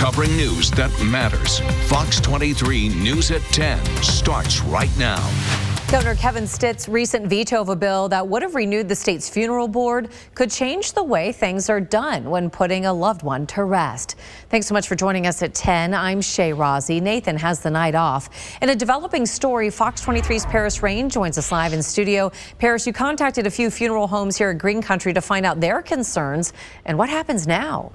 Covering news that matters. Fox 23 News at 10 starts right now. Governor Kevin Stitt's recent veto of a bill that would have renewed the state's funeral board could change the way things are done when putting a loved one to rest. Thanks so much for joining us at 10. I'm Shay Rozzi. Nathan has the night off. In a developing story, Fox 23's Paris Rain joins us live in studio. Paris, you contacted a few funeral homes here at Green Country to find out their concerns and what happens now.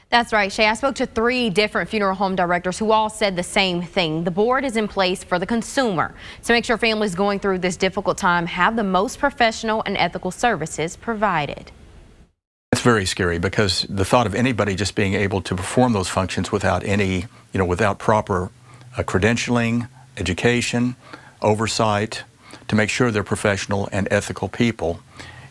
That's right, Shay. I spoke to 3 different funeral home directors who all said the same thing. The board is in place for the consumer to make sure families going through this difficult time have the most professional and ethical services provided. It's very scary because the thought of anybody just being able to perform those functions without any, without proper credentialing, education, oversight, to make sure they're professional and ethical people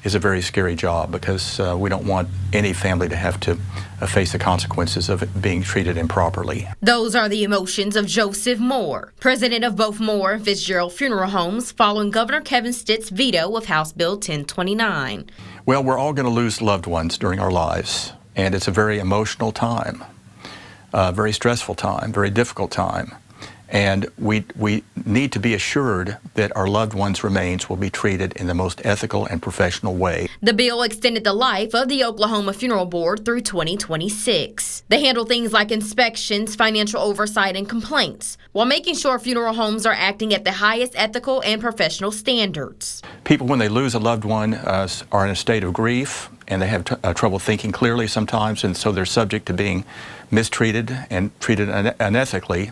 is a very scary job, because we don't want any family to have to face the consequences of it being treated improperly. Those are the emotions of Joseph Moore, president of both Moore and Fitzgerald Funeral Homes, following Governor Kevin Stitt's veto of House Bill 1029. Well, we're all going to lose loved ones during our lives, and it's a very emotional time, very stressful time, very difficult time. And we need to be assured that our loved ones' remains will be treated in the most ethical and professional way. The bill extended the life of the Oklahoma Funeral Board through 2026. They handle things like inspections, financial oversight, and complaints, while making sure funeral homes are acting at the highest ethical and professional standards. People, when they lose a loved one, are in a state of grief, and they have trouble thinking clearly sometimes, and so they're subject to being mistreated and treated unethically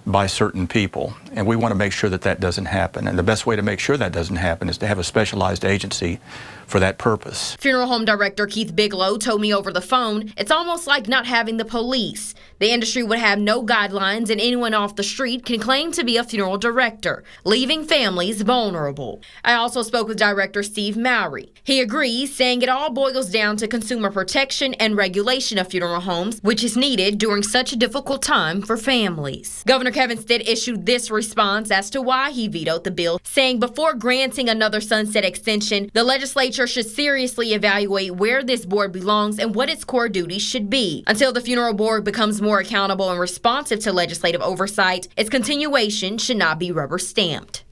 by certain people, and we want to make sure that that doesn't happen. And the best way to make sure that doesn't happen is to have a specialized agency for that purpose. Funeral home director Keith Bigelow told me over the phone, it's almost like not having the police. The industry would have no guidelines, and anyone off the street can claim to be a funeral director, leaving families vulnerable. I also spoke with director Steve Mowry. He agrees, saying it all boils down to consumer protection and regulation of funeral homes, which is needed during such a difficult time for families. Governor Kevin Stitt issued this response as to why he vetoed the bill, saying before granting another sunset extension, the legislature should seriously evaluate where this board belongs and what its core duties should be. Until the funeral board becomes more accountable and responsive to legislative oversight, its continuation should not be rubber stamped.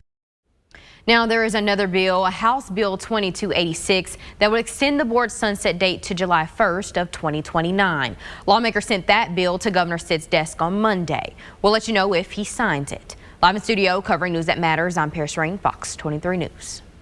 Now there is another bill, House Bill 2286, that would extend the board's sunset date to July 1st of 2029. Lawmakers sent that bill to Governor Stitt's desk on Monday. We'll let you know if he signs it. Live in studio covering news that matters, I'm Paris Rain, Fox 23 News.